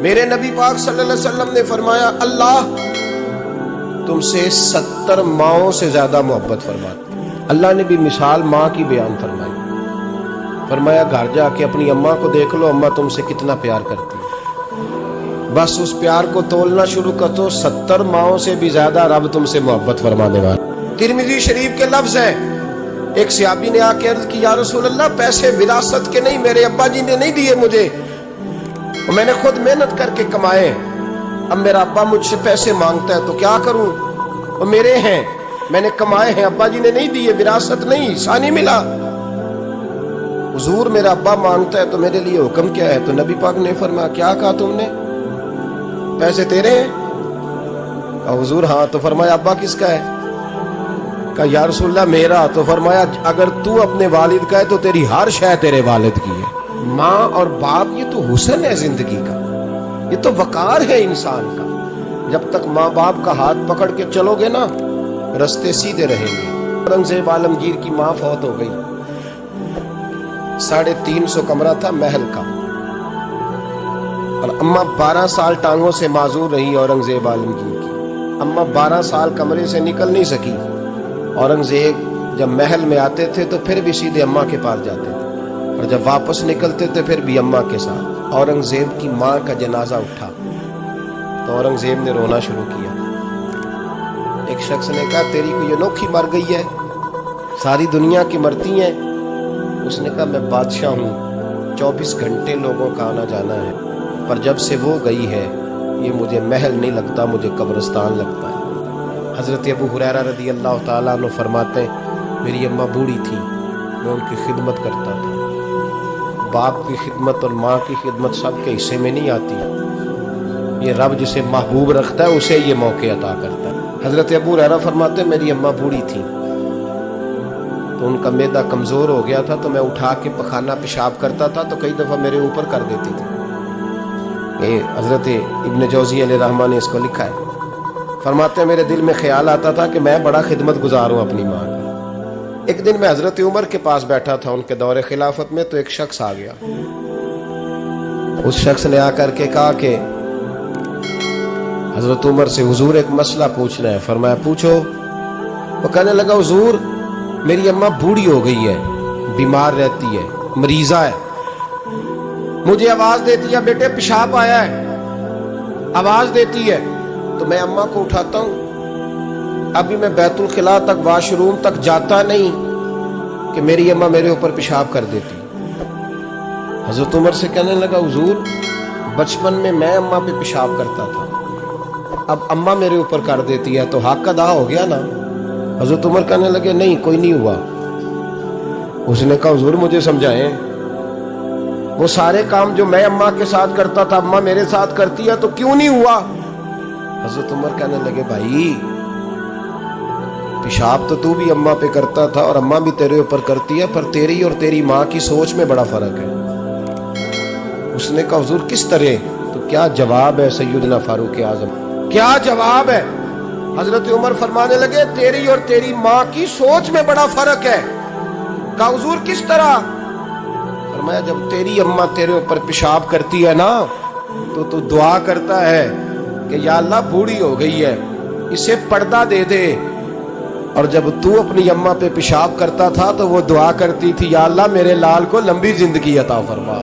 میرے نبی پاک صلی اللہ علیہ وسلم نے فرمایا اللہ تم سے 70 ماؤں سے زیادہ محبت فرماتی ہے۔ اللہ نے بھی مثال ماں کی بیان فرمائی، فرمایا گھر جا کے اپنی اماں کو دیکھ لو، اماں تم سے کتنا پیار کرتی ہے، بس اس پیار کو تولنا شروع کر دو، 70 ماؤں سے بھی زیادہ رب تم سے محبت فرمانے والا۔ ترمذی شریف کے لفظ ہیں، ایک صحابی نے آ کے عرض کی یا رسول اللہ پیسے وراثت کے نہیں، میرے ابا جی نے نہیں دیے مجھے، میں نے خود محنت کر کے کمائے، اب میرا ابا مجھ سے پیسے مانگتا ہے تو کیا کروں، وہ میرے ہیں، میں نے کمائے ہیں، ابا جی نے نہیں دیے، وراثت نہیں، حصہ نہیں ملا۔ حضور میرا ابا مانگتا ہے تو میرے لیے حکم کیا ہے؟ تو نبی پاک نے فرمایا کیا کہا تم نے، پیسے تیرے ہیں؟ کہا حضور ہاں۔ تو فرمایا ابا کس کا ہے؟ کہا یا رسول اللہ میرا۔ تو فرمایا اگر تو اپنے والد کا ہے تو تیری ہر شے تیرے والد کی ہے۔ ماں اور باپ یہ تو حسن ہے زندگی کا، یہ تو وقار ہے انسان کا، جب تک ماں باپ کا ہاتھ پکڑ کے چلو گے نا رستے سیدھے رہیں گے۔ اورنگزیب عالمگیر کی ماں فوت ہو گئی، 350 کمرہ تھا محل کا، اور اماں 12 سال ٹانگوں سے معذور رہی اورنگزیب عالمگیر کی۔ اماں 12 سال کمرے سے نکل نہیں سکی۔ اورنگزیب جب محل میں آتے تھے تو پھر بھی سیدھے اماں کے پاس جاتے تھے، اور جب واپس نکلتے تھے پھر بھی اماں کے ساتھ۔ اورنگزیب کی ماں کا جنازہ اٹھا تو اورنگزیب نے رونا شروع کیا۔ ایک شخص نے کہا تیری کوئی انوکھی مر گئی ہے، ساری دنیا کی مرتی ہیں؟ اس نے کہا میں بادشاہ ہوں، 24 گھنٹے لوگوں کا آنا جانا ہے، پر جب سے وہ گئی ہے یہ مجھے محل نہیں لگتا، مجھے قبرستان لگتا ہے۔ حضرت ابو ہریرہ رضی اللہ تعالیٰ عنہ فرماتے ہیں میری اماں بوڑھی تھی، میں ان کی خدمت کرتا تھا۔ باپ کی خدمت اور ماں کی خدمت سب کے حصے میں نہیں آتی، یہ رب جسے محبوب رکھتا ہے اسے یہ موقع عطا کرتا ہے۔ حضرت ابو ہریرہ فرماتے ہیں میری اماں بوڑھی تھی تو ان کا معدہ کمزور ہو گیا تھا، تو میں اٹھا کے پخانہ پیشاب کرتا تھا تو کئی دفعہ میرے اوپر کر دیتی تھی۔ یہ حضرت ابن جوزی علیہ رحمہ نے اس کو لکھا ہے، فرماتے ہیں میرے دل میں خیال آتا تھا کہ میں بڑا خدمت گزار ہوں اپنی ماں کی۔ ایک دن میں حضرت عمر کے پاس بیٹھا تھا ان کے دور خلافت میں، تو ایک شخص آ گیا۔ اس شخص نے آ کر کے کہا کہ حضرت عمر سے حضور ایک مسئلہ پوچھنا ہے۔ فرمایا پوچھو۔ وہ کہنے لگا حضور میری اماں بوڑھی ہو گئی ہے، بیمار رہتی ہے، مریضہ ہے، مجھے آواز دیتی ہے بیٹے پیشاب آیا ہے، آواز دیتی ہے تو میں اماں کو اٹھاتا ہوں، ابھی میں بیت الخلاء تک واش روم تک جاتا نہیں کہ میری اماں میرے اوپر پیشاب کر دیتی۔ حضرت عمر سے کہنے لگا حضور بچپن میں اماں پہ پیشاب کرتا تھا، اب اماں میرے اوپر کر دیتی ہے تو حق ادا ہو گیا نا؟ حضرت عمر کہنے لگے نہیں کوئی نہیں ہوا۔ اس نے کہا حضور مجھے سمجھائیں، وہ سارے کام جو میں اماں کے ساتھ کرتا تھا اماں میرے ساتھ کرتی ہے تو کیوں نہیں ہوا؟ حضرت عمر کہنے لگے بھائی پیشاب تو بھی اماں پہ کرتا تھا اور اماں بھی تیرے اوپر کرتی ہے، پر تیری اور تیری ماں کی سوچ میں بڑا فرق ہے۔ اس نے کہا حضور کس طرح؟ تو کیا جواب ہے سیدنا فاروق اعظم، کیا جواب ہے؟ حضرت عمر فرمانے لگے تیری اور تیری ماں کی سوچ میں بڑا فرق ہے۔ کہا حضور کس طرح؟ فرمایا جب تیری اماں تیرے اوپر پیشاب کرتی ہے نا تو دعا کرتا ہے کہ یا اللہ بوڑھی ہو گئی ہے اسے پردہ دے دے، اور جب تو اپنی اماں پہ پیشاب کرتا تھا تو وہ دعا کرتی تھی یا اللہ میرے لال کو لمبی زندگی عطا فرما۔